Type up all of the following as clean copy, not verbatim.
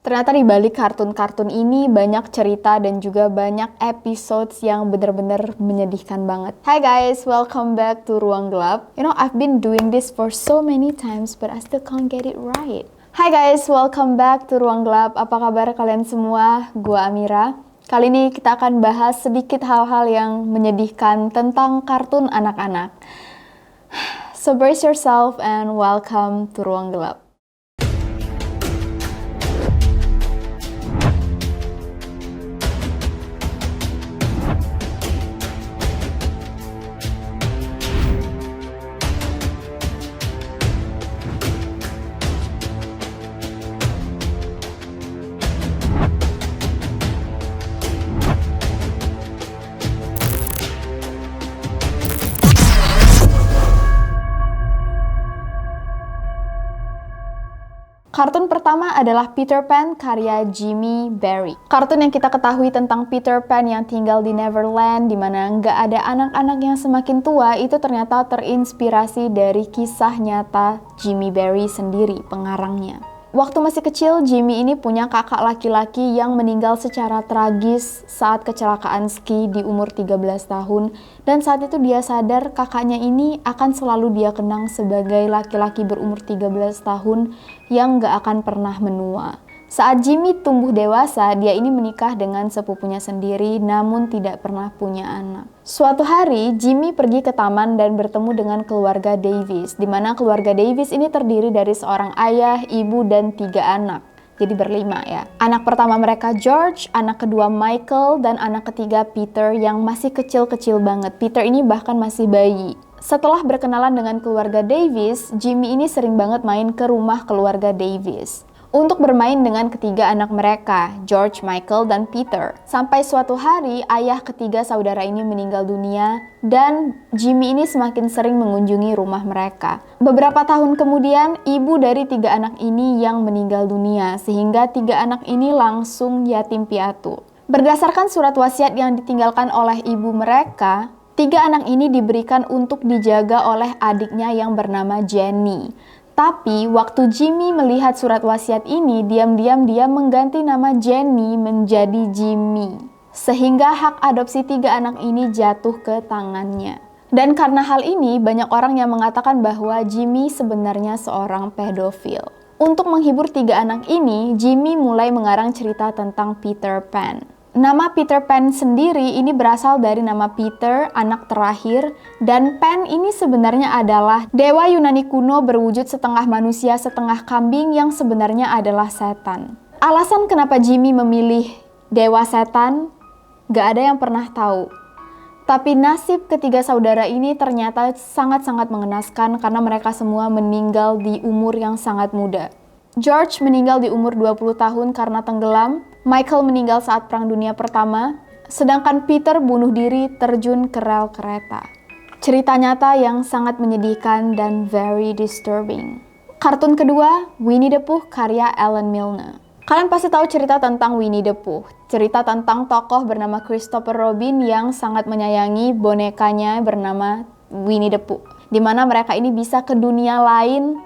Ternyata di balik kartun-kartun ini banyak cerita dan juga banyak episodes yang benar-benar menyedihkan banget. Hi guys, welcome back to Ruang Gelap. I've been doing this for so many times but I still can't get it right. Hi guys, welcome back to Ruang Gelap. Apa kabar kalian semua? Gua Amira. Kali ini kita akan bahas sedikit hal-hal yang menyedihkan tentang kartun anak-anak. So brace yourself and welcome to Ruang Gelap. Kartun pertama adalah Peter Pan karya Jimmy Barry. Kartun yang kita ketahui tentang Peter Pan yang tinggal di Neverland, di mana nggak ada anak-anak yang semakin tua, itu ternyata terinspirasi dari kisah nyata Jimmy Barry sendiri, pengarangnya. Waktu masih kecil, Jimmy ini punya kakak laki-laki yang meninggal secara tragis saat kecelakaan ski di umur 13 tahun. Dan saat itu dia sadar kakaknya ini akan selalu dia kenang sebagai laki-laki berumur 13 tahun yang gak akan pernah menua. Saat Jimmy tumbuh dewasa, dia ini menikah dengan sepupunya sendiri namun tidak pernah punya anak. Suatu hari, Jimmy pergi ke taman dan bertemu dengan keluarga Davis, di mana keluarga Davis ini terdiri dari seorang ayah, ibu, dan 3 anak. Jadi berlima ya. Anak pertama mereka George, anak kedua Michael, dan anak ketiga Peter yang masih kecil-kecil banget. Peter ini bahkan masih bayi. Setelah berkenalan dengan keluarga Davis, Jimmy ini sering banget main ke rumah keluarga Davis untuk bermain dengan ketiga anak mereka, George, Michael, dan Peter. Sampai suatu hari, ayah ketiga saudara ini meninggal dunia dan Jimmy ini semakin sering mengunjungi rumah mereka. Beberapa tahun kemudian, ibu dari 3 anak ini yang meninggal dunia, sehingga 3 anak ini langsung yatim piatu. Berdasarkan surat wasiat yang ditinggalkan oleh ibu mereka, 3 anak ini diberikan untuk dijaga oleh adiknya yang bernama Jenny. Tapi waktu Jimmy melihat surat wasiat ini, diam-diam dia mengganti nama Jenny menjadi Jimmy. Sehingga hak adopsi 3 anak ini jatuh ke tangannya. Dan karena hal ini, banyak orang yang mengatakan bahwa Jimmy sebenarnya seorang pedofil. Untuk menghibur 3 anak ini, Jimmy mulai mengarang cerita tentang Peter Pan. Nama Peter Pan sendiri ini berasal dari nama Peter, anak terakhir, dan Pan ini sebenarnya adalah dewa Yunani kuno berwujud setengah manusia, setengah kambing yang sebenarnya adalah setan. Alasan kenapa Jimmy memilih dewa setan, gak ada yang pernah tahu. Tapi nasib ketiga saudara ini ternyata sangat-sangat mengenaskan karena mereka semua meninggal di umur yang sangat muda. George meninggal di umur 20 tahun karena tenggelam, Michael meninggal saat Perang Dunia Pertama, sedangkan Peter bunuh diri terjun ke rel kereta. Cerita nyata yang sangat menyedihkan dan very disturbing. Kartun kedua, Winnie the Pooh karya Alan Milne. Kalian pasti tahu cerita tentang Winnie the Pooh. Cerita tentang tokoh bernama Christopher Robin yang sangat menyayangi bonekanya bernama Winnie the Pooh. Di mana mereka ini bisa ke dunia lain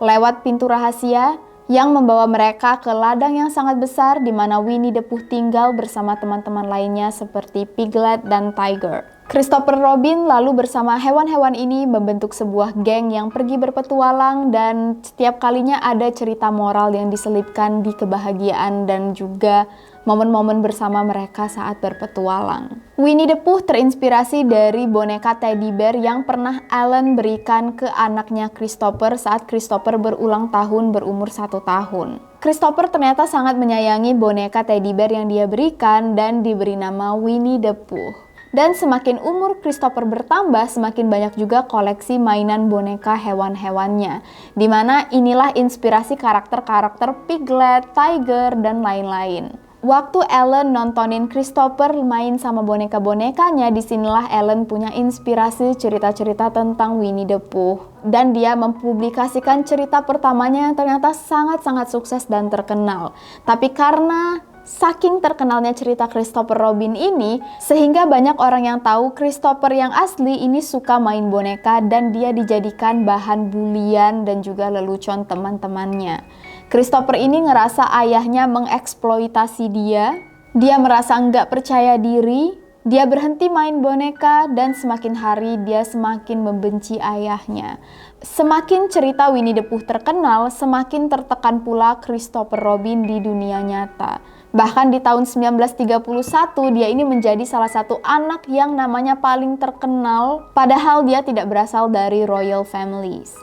lewat pintu rahasia yang membawa mereka ke ladang yang sangat besar di mana Winnie the Pooh tinggal bersama teman-teman lainnya seperti Piglet dan Tiger. Christopher Robin lalu bersama hewan-hewan ini membentuk sebuah geng yang pergi berpetualang dan setiap kalinya ada cerita moral yang diselipkan di kebahagiaan dan juga momen-momen bersama mereka saat berpetualang. Winnie the Pooh terinspirasi dari boneka teddy bear yang pernah Alan berikan ke anaknya Christopher saat Christopher berulang tahun berumur 1 tahun. Christopher ternyata sangat menyayangi boneka teddy bear yang dia berikan dan diberi nama Winnie the Pooh. Dan semakin umur Christopher bertambah, semakin banyak juga koleksi mainan boneka hewan-hewannya. Dimana inilah inspirasi karakter-karakter Piglet, Tiger, dan lain-lain. Waktu Ellen nontonin Christopher main sama boneka-bonekanya, disinilah Ellen punya inspirasi cerita-cerita tentang Winnie the Pooh. Dan dia mempublikasikan cerita pertamanya yang ternyata sangat-sangat sukses dan terkenal. Tapi karena saking terkenalnya cerita Christopher Robin ini, sehingga banyak orang yang tahu Christopher yang asli ini suka main boneka dan dia dijadikan bahan bulian dan juga lelucon teman-temannya. Christopher ini ngerasa ayahnya mengeksploitasi dia. Dia merasa nggak percaya diri. Dia berhenti main boneka dan semakin hari dia semakin membenci ayahnya. Semakin cerita Winnie the Pooh terkenal, semakin tertekan pula Christopher Robin di dunia nyata. Bahkan di tahun 1931 dia ini menjadi salah satu anak yang namanya paling terkenal, padahal dia tidak berasal dari royal families.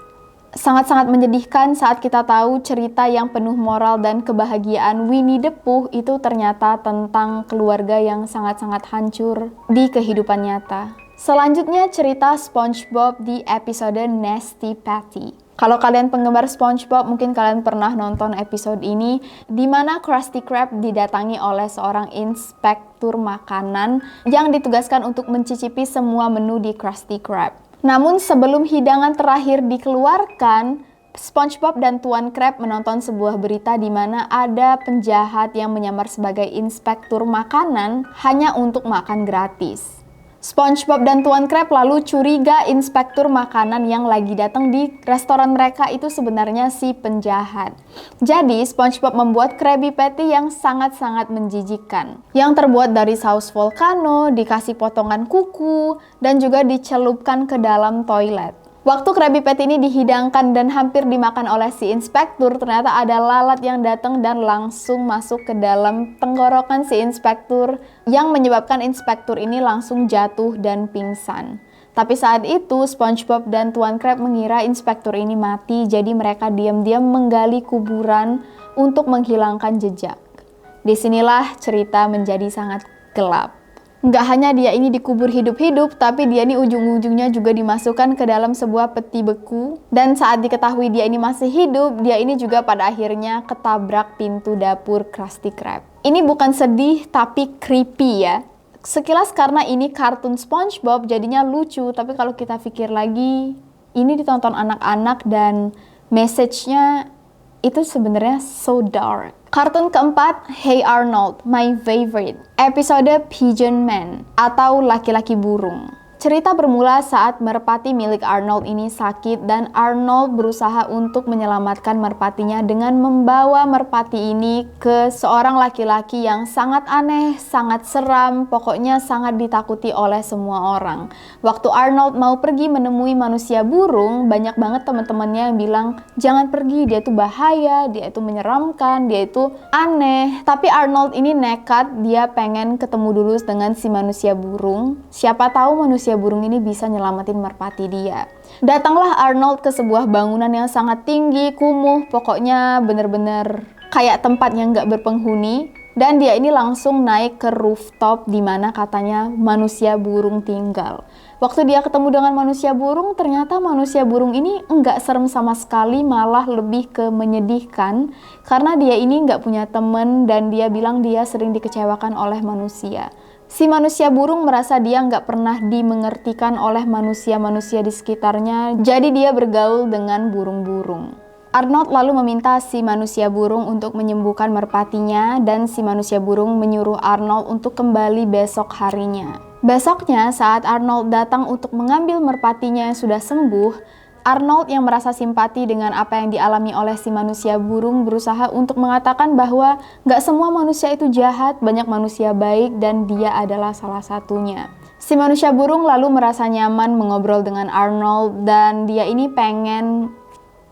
Sangat-sangat menyedihkan saat kita tahu cerita yang penuh moral dan kebahagiaan Winnie the Pooh itu ternyata tentang keluarga yang sangat-sangat hancur di kehidupan nyata. Selanjutnya cerita SpongeBob di episode Nasty Patty. Kalau kalian penggemar SpongeBob, mungkin kalian pernah nonton episode ini di mana Krusty Krab didatangi oleh seorang inspektur makanan yang ditugaskan untuk mencicipi semua menu di Krusty Krab. Namun sebelum hidangan terakhir dikeluarkan, SpongeBob dan Tuan Krab menonton sebuah berita di mana ada penjahat yang menyamar sebagai inspektur makanan hanya untuk makan gratis. SpongeBob dan Tuan Krab lalu curiga inspektur makanan yang lagi datang di restoran mereka itu sebenarnya si penjahat. Jadi SpongeBob membuat Krabby Patty yang sangat-sangat menjijikan, yang terbuat dari saus volcano, dikasih potongan kuku, dan juga dicelupkan ke dalam toilet. Waktu Krabby Patty ini dihidangkan dan hampir dimakan oleh si inspektur, ternyata ada lalat yang datang dan langsung masuk ke dalam tenggorokan si inspektur yang menyebabkan inspektur ini langsung jatuh dan pingsan. Tapi saat itu SpongeBob dan Tuan Krab mengira inspektur ini mati, jadi mereka diam-diam menggali kuburan untuk menghilangkan jejak. Disinilah cerita menjadi sangat gelap. Nggak hanya dia ini dikubur hidup-hidup, tapi dia ini ujung-ujungnya juga dimasukkan ke dalam sebuah peti beku. Dan saat diketahui dia ini masih hidup, dia ini juga pada akhirnya ketabrak pintu dapur Krusty Krab. Ini bukan sedih, tapi creepy ya. Sekilas karena ini kartun SpongeBob jadinya lucu, tapi kalau kita pikir lagi, ini ditonton anak-anak dan message-nya itu sebenarnya so dark. Kartun keempat, Hey Arnold, my favorite. Episode Pigeon Man atau Laki-laki Burung. Cerita bermula saat merpati milik Arnold ini sakit dan Arnold berusaha untuk menyelamatkan merpatinya dengan membawa merpati ini ke seorang laki-laki yang sangat aneh, sangat seram, pokoknya sangat ditakuti oleh semua orang. Waktu Arnold mau pergi menemui manusia burung, banyak banget teman-temannya yang bilang, jangan pergi, dia itu bahaya, dia itu menyeramkan, dia itu aneh. Tapi Arnold ini nekat, dia pengen ketemu dulu dengan si manusia burung. Siapa tahu manusia burung ini bisa nyelamatin merpati dia. Datanglah Arnold ke sebuah bangunan yang sangat tinggi, kumuh, pokoknya bener-bener kayak tempat yang gak berpenghuni. Dan dia ini langsung naik ke rooftop di mana katanya manusia burung tinggal. Waktu dia ketemu dengan manusia burung, ternyata manusia burung ini enggak serem sama sekali, malah lebih ke menyedihkan. Karena dia ini enggak punya temen dan dia bilang dia sering dikecewakan oleh manusia. Si manusia burung merasa dia nggak pernah dimengertikan oleh manusia-manusia di sekitarnya, jadi dia bergaul dengan burung-burung. Arnold lalu meminta si manusia burung untuk menyembuhkan merpatinya dan si manusia burung menyuruh Arnold untuk kembali besok harinya. Besoknya saat Arnold datang untuk mengambil merpatinya yang sudah sembuh, Arnold yang merasa simpati dengan apa yang dialami oleh si manusia burung berusaha untuk mengatakan bahwa nggak semua manusia itu jahat, banyak manusia baik dan dia adalah salah satunya. Si manusia burung lalu merasa nyaman mengobrol dengan Arnold dan dia ini pengen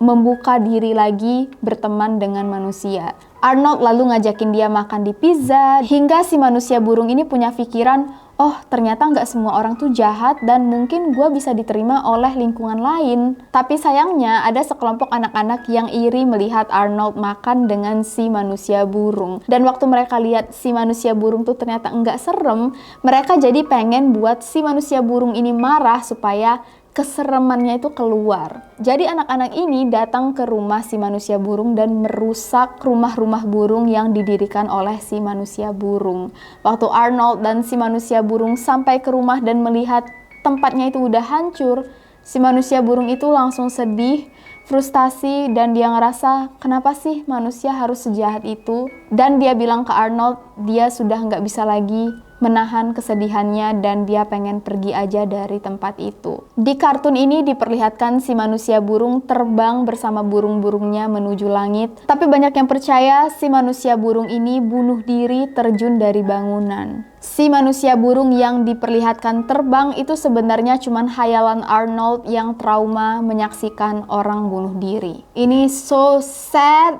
membuka diri lagi berteman dengan manusia. Arnold lalu ngajakin dia makan di pizza hingga si manusia burung ini punya pikiran, oh ternyata nggak semua orang tuh jahat dan mungkin gue bisa diterima oleh lingkungan lain. Tapi sayangnya ada sekelompok anak-anak yang iri melihat Arnold makan dengan si manusia burung. Dan waktu mereka lihat si manusia burung tuh ternyata nggak serem, mereka jadi pengen buat si manusia burung ini marah supaya keseremannya itu keluar. Jadi anak-anak ini datang ke rumah si manusia burung dan merusak rumah-rumah burung yang didirikan oleh si manusia burung. Waktu Arnold dan si manusia burung sampai ke rumah dan melihat tempatnya itu udah hancur, si manusia burung itu langsung sedih, frustasi, dan dia ngerasa kenapa sih manusia harus sejahat itu. Dan dia bilang ke Arnold dia sudah nggak bisa lagi menahan kesedihannya dan dia pengen pergi aja dari tempat itu. Di kartun ini diperlihatkan si manusia burung terbang bersama burung-burungnya menuju langit. Tapi banyak yang percaya si manusia burung ini bunuh diri terjun dari bangunan. Si manusia burung yang diperlihatkan terbang itu sebenarnya cuma hayalan Arnold yang trauma menyaksikan orang bunuh diri. Ini so sad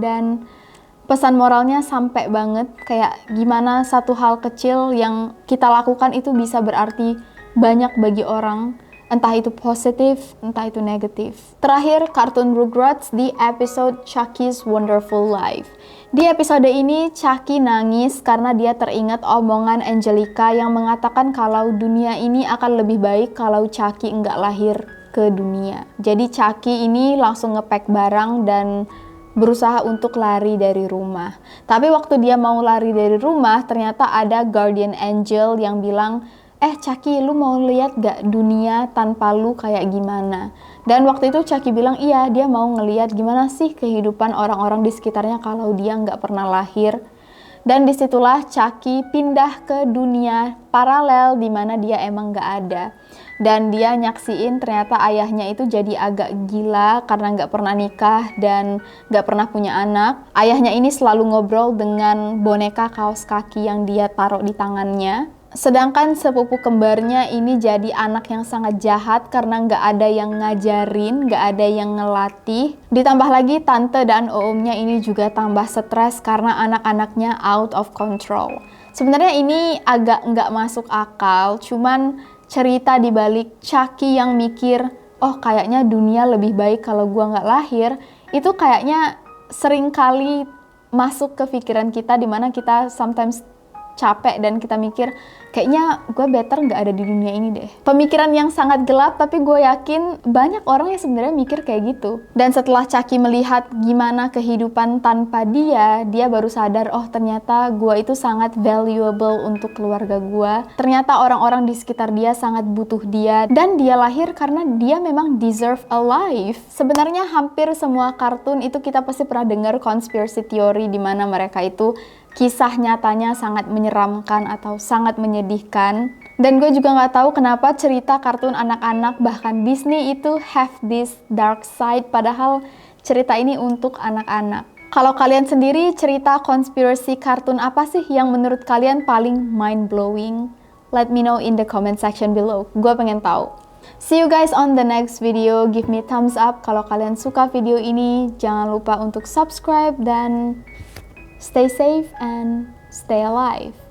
dan pesan moralnya sampai banget, kayak gimana satu hal kecil yang kita lakukan itu bisa berarti banyak bagi orang, entah itu positif, entah itu negatif. Terakhir, kartun Rugrats di episode Chucky's Wonderful Life. Di episode ini, Chucky nangis karena dia teringat omongan Angelica yang mengatakan kalau dunia ini akan lebih baik kalau Chucky nggak lahir ke dunia. Jadi Chucky ini langsung ngepack barang dan berusaha untuk lari dari rumah. Tapi waktu dia mau lari dari rumah, ternyata ada guardian angel yang bilang, Chucky, lu mau lihat gak dunia tanpa lu kayak gimana? Dan waktu itu Chucky bilang, iya, dia mau ngeliat gimana sih kehidupan orang-orang di sekitarnya kalau dia nggak pernah lahir. Dan disitulah Chucky pindah ke dunia paralel di mana dia emang nggak ada. Dan dia nyaksiin ternyata ayahnya itu jadi agak gila karena nggak pernah nikah dan nggak pernah punya anak. Ayahnya ini selalu ngobrol dengan boneka kaos kaki yang dia taruh di tangannya. Sedangkan sepupu kembarnya ini jadi anak yang sangat jahat karena nggak ada yang ngajarin, nggak ada yang ngelatih. Ditambah lagi tante dan omnya ini juga tambah stres karena anak-anaknya out of control. Sebenarnya ini agak nggak masuk akal, cuman cerita di balik Chucky yang mikir, oh kayaknya dunia lebih baik kalau gua nggak lahir, itu kayaknya sering kali masuk ke pikiran kita dimana kita sometimes capek dan kita mikir, kayaknya gue better nggak ada di dunia ini deh. Pemikiran yang sangat gelap, tapi gue yakin banyak orang yang sebenarnya mikir kayak gitu. Dan setelah Chucky melihat gimana kehidupan tanpa dia baru sadar, oh ternyata gue itu sangat valuable untuk keluarga gue. Ternyata orang-orang di sekitar dia sangat butuh dia, dan dia lahir karena dia memang deserve a life. Sebenarnya hampir semua kartun itu kita pasti pernah dengar conspiracy theory di mana mereka itu kisah nyatanya sangat menyeramkan atau sangat menyedihkan. Dan gue juga nggak tahu kenapa cerita kartun anak-anak bahkan Disney itu have this dark side, padahal cerita ini untuk anak-anak. Kalau kalian sendiri, cerita konspirasi kartun apa sih yang menurut kalian paling mind-blowing? Let me know in the comment section below. Gue pengen tahu. See you guys on the next video. Give me thumbs up kalau kalian suka video ini. Jangan lupa untuk subscribe dan stay safe and stay alive.